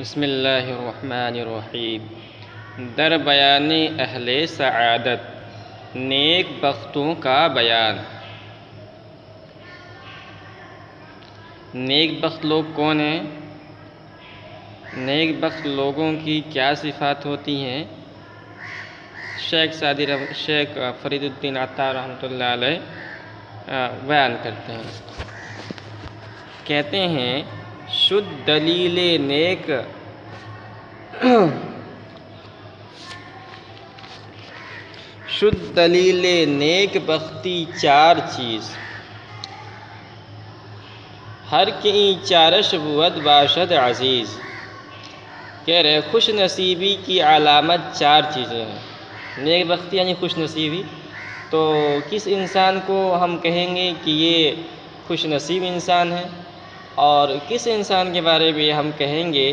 بسم اللہ الرحمن الرحیم۔ در بیان اہل سعادت، نیک بختوں کا بیان۔ نیک بخت لوگ کون ہیں؟ نیک بخت لوگوں کی کیا صفات ہوتی ہیں؟ شیخ فرید الدین عطار رحمۃ اللہ علیہ بیان کرتے ہیں۔ کہتے ہیں شد دلیل نیک شد دلیل نیک بختی چار چیز، ہر کہیں چارش بود باشد عزیز۔ کہہ رہے خوش نصیبی کی علامت چار چیزیں ہیں۔ نیک بختی یعنی خوش نصیبی، تو کس انسان کو ہم کہیں گے کہ یہ خوش نصیب انسان ہے، اور کس انسان کے بارے میں ہم کہیں گے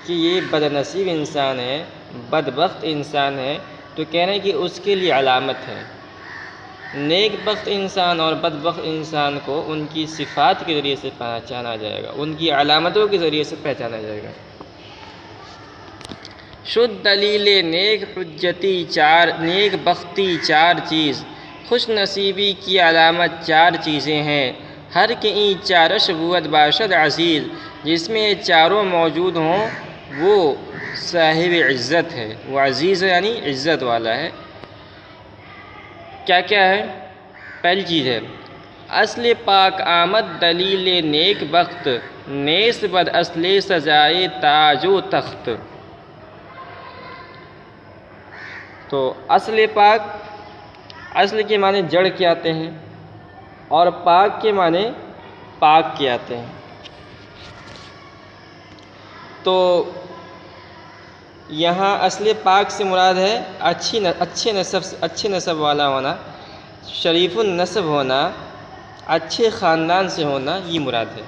کہ یہ بد نصیب انسان ہے، بدبخت انسان ہے؟ تو کہہ رہے ہیں کہ اس کے لیے علامت ہے۔ نیک بخت انسان اور بدبخت انسان کو ان کی صفات کے ذریعے سے پہچانا جائے گا، ان کی علامتوں کے ذریعے سے پہچانا جائے گا۔ شد دلیل نیک حجتی نیک بختی چار چیز، خوش نصیبی کی علامت چار چیزیں ہیں، ہر کہیں چارش بود باشد عزیز۔ جس میں یہ چاروں موجود ہوں وہ صاحب عزت ہے، وہ عزیز ہے یعنی عزت والا ہے۔ کیا کیا ہے؟ پہلی چیز ہے اصل پاک آمد دلیل نیک بخت، نیس بد اصل سزائے تاج و تخت۔ تو اصل پاک، اصل کے معنی جڑ کے آتے ہیں، اور پاک کے معنی پاک کے آتے ہیں۔ تو یہاں اصل پاک سے مراد ہے اچھے نسب والا ہونا، شریف النسب ہونا، اچھے خاندان سے ہونا، یہ مراد ہے۔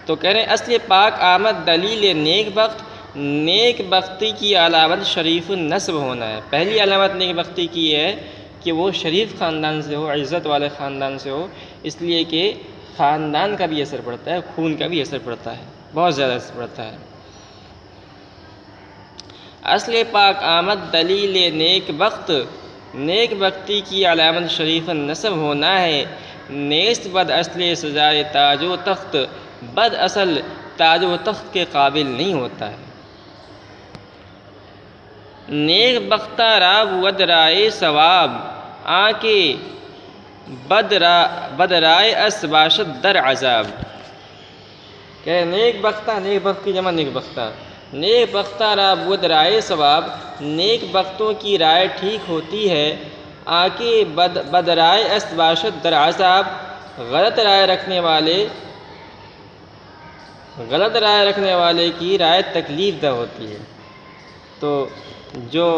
تو کہہ رہے ہیں اصل پاک آمد دلیل نیک بخت، نیک بختی کی علامت شریف النسب ہونا ہے۔ پہلی علامت نیک بختی کی ہے کہ وہ شریف خاندان سے ہو، عزت والے خاندان سے ہو، اس لیے کہ خاندان کا بھی اثر پڑتا ہے، خون کا بھی اثر پڑتا ہے، بہت زیادہ اثر پڑتا ہے۔ اصل پاک آمد دلیل نیک بخت، نیک بختی کی علامت شریف النسب ہونا ہے، نیست بد اصل سزائے تاج و تخت، بد اصل تاج و تخت کے قابل نہیں ہوتا ہے۔ نیک بختہ را بود رائے ثواب، آنکے بد رائے اس باشد در عذاب۔ کہ نیک بختہ، نیک بخت کی جمع نیک بختہ، نیک بختہ را بود رائے ثواب، نیک بختوں کی رائے ٹھیک ہوتی ہے، آنکے بد رائے اس باشد در عذاب، غلط رائے رکھنے والے کی رائے تکلیف دہ ہوتی ہے۔ تو جو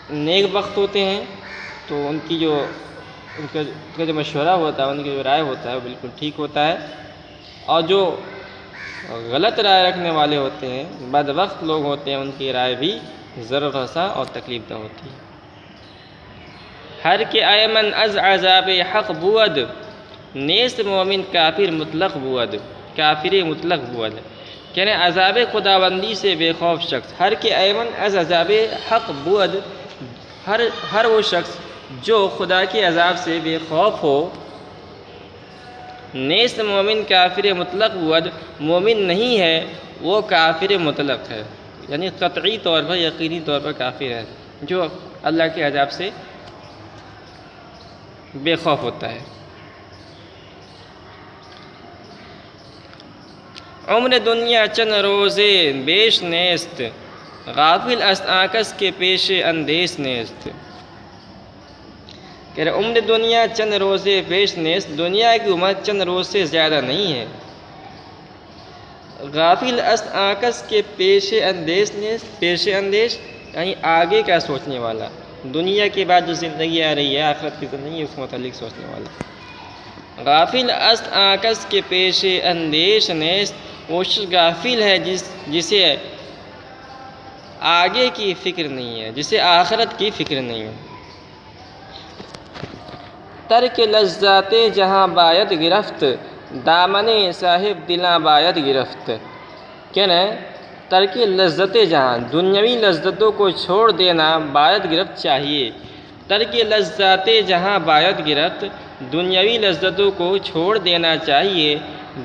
نیک بخت ہوتے ہیں تو ان کا جو مشورہ ہوتا ہے، ان کی جو رائے ہوتا ہے وہ بالکل ٹھیک ہوتا ہے، اور جو غلط رائے رکھنے والے ہوتے ہیں، بدبخت لوگ ہوتے ہیں، ان کی رائے بھی ضرر رساں اور تکلیف دہ ہوتی ہے۔ ہر کے ایمن از عذاب حق بود، نیست مومن کافر مطلق بود، کافر مطلق بود۔ کہہ رہے ہیں عذاب خداوندی سے بے خوف شخص، ہر کے ایمن از عذاب حق بود، ہر وہ شخص جو خدا کے عذاب سے بے خوف ہو، نیست مومن کافر مطلق بود، مومن نہیں ہے وہ کافر مطلق ہے، یعنی قطعی طور پر، یقینی طور پر کافر ہے، جو اللہ کے عذاب سے بے خوف ہوتا ہے۔ عمر دنیا چند روزے بیش نیست، غافل است آکس کے پیش اندیش نیست۔ کہ عمر دنیا چند روزے بیش نیست، دنیا کی عمر چند روز سے زیادہ نہیں ہے، غافل است آکس کے پیش اندیش نیست، پیش اندیش یعنی آگے کا سوچنے والا، دنیا کے بعد جو زندگی آ رہی ہے، آخرت کی زندگی، اس متعلق سوچنے والا۔ غافل است آکس کے پیش اندیش نیست، وہ شخص غافل ہے جسے آگے کی فکر نہیں ہے، جسے آخرت کی فکر نہیں ہے۔ ترک لذات جہاں باید گرفت، دامن صاحب دلاں باید گرفت۔ کہہ رہے ہیں ترک لذت جہاں، دنیاوی لذتوں کو چھوڑ دینا باید گرفت چاہیے۔ ترک لذات جہاں باید گرفت، دنیاوی لذتوں کو چھوڑ دینا چاہیے۔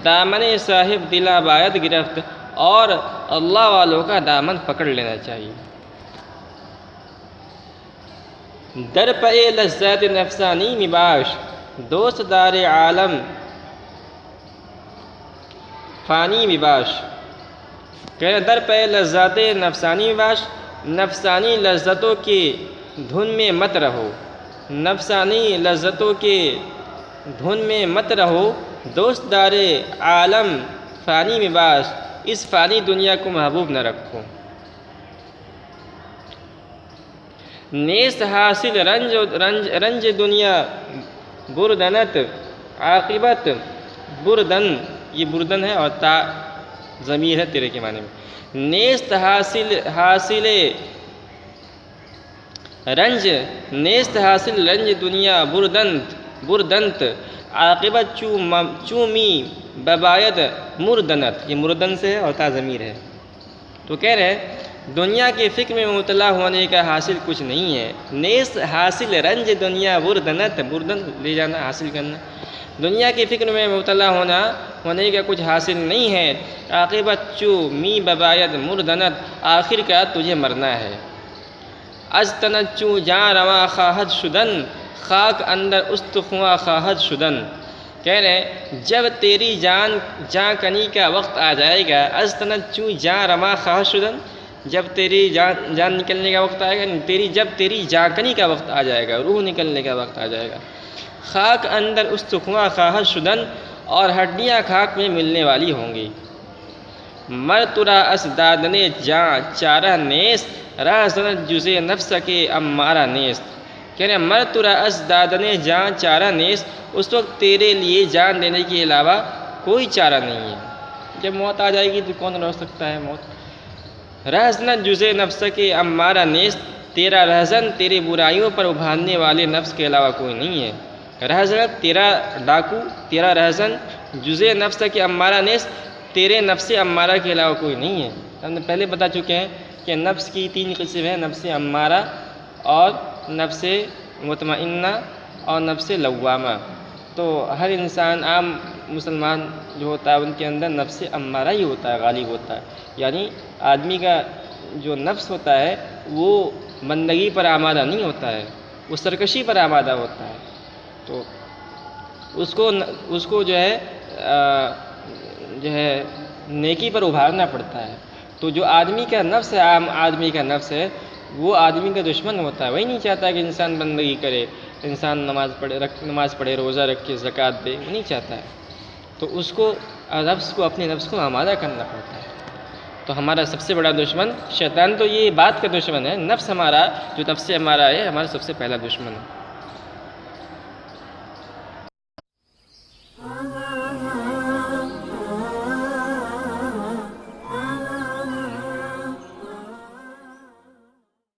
دامن صاحب دلا باید گرفت، اور اللہ والوں کا دامن پکڑ لینا چاہیے۔ در پہ لذات نفسانی مباش، دوست دار عالم فانی مباش۔ کہ در پہ لذات نفسانی مباش، نفسانی لذتوں کی دھن میں مت رہو، نفسانی لذتوں کے دھن میں مت رہو، دوست دار عالم فانی مباش، اس فانی دنیا کو محبوب نہ رکھو۔ نیست حاصل رنج دنیا بردنت، عاقبت بردن، یہ بردن ہے اور تا ضمیر ہے تیرے کے معنی میں۔ نیست حاصل رنج دنیا بردنت، عاقبت چومی بباید مردنت، یہ مردن سے ہے اور تا ضمیر ہے۔ تو کہہ رہے ہیں دنیا کے فکر میں مبتلا ہونے کا حاصل کچھ نہیں ہے۔ نیست حاصل رنج دنیا بردنت، بردن لے جانا، حاصل کرنا، دنیا کی فکر میں مبتلا ہونے کا کچھ حاصل نہیں ہے۔ عاقبت چو می بباید مردنت، آخر کار تجھے مرنا ہے۔ از تنت چو جاں رواں خواہد شدن، خاک اندر استخواں خواہد شدن۔ کہہ رہے ہیں جب تیری جان کنی کا وقت آ جائے گا، از تنت چو جاں رواں خواہد شدن، جب تیری جان نکلنے کا وقت آئے گا، جب تیری جان کنی کا وقت آ جائے گا، روح نکلنے کا وقت آ جائے گا، خاک اندر استخواں خواہد شدن، اور ہڈیاں خاک میں ملنے والی ہوں گی۔ مر ترا اس دادنے جاں چارہ نیست، راہ زند جزے نفس کے امارہ نیست۔ کہہ رہے ہیں مر ترا اس دادنے جاں چارہ نیست، اس وقت تیرے لیے جان دینے کے علاوہ کوئی چارہ نہیں ہے۔ جب موت آ جائے گی تو کون روک سکتا ہے موت؟ رہزن جزے نفس کے امارہ نیست، تیرا رہزن تیرے برائیوں پر ابھارنے والے نفس کے علاوہ کوئی نہیں ہے۔ رہزن تیرا ڈاکو، تیرا رہزن جزے نفس کے امارہ نیست، تیرے نفس امارہ کے علاوہ کوئی نہیں ہے۔ ہم نے پہلے بتا چکے ہیں کہ نفس کی 3 قسم ہیں، نفس امارہ اور نفس مطمئنہ اور نفس لوامہ۔ تو ہر انسان عام مسلمان جو ہوتا ہے ان کے اندر نفس امارہ ہی ہوتا ہے، غالب ہوتا ہے۔ یعنی آدمی کا جو نفس ہوتا ہے وہ بندگی پر آمادہ نہیں ہوتا ہے، وہ سرکشی پر آمادہ ہوتا ہے۔ تو اس کو جو ہے نیکی پر ابھارنا پڑتا ہے۔ تو جو آدمی کا نفس ہے، عام آدمی کا نفس ہے، وہ آدمی کا دشمن ہوتا ہے۔ وہی نہیں چاہتا کہ انسان بندگی کرے، انسان نماز پڑھے، روزہ رکھے، زکوٰۃ دے، وہ نہیں چاہتا ہے۔ تو اس کو اپنے نفس کو آمادہ کرنا پڑتا ہے۔ تو ہمارا سب سے بڑا دشمن شیطان تو یہ بات کا دشمن ہے، نفس ہمارا جو نفس ہمارا ہے ہمارا سب سے پہلا دشمن ہے۔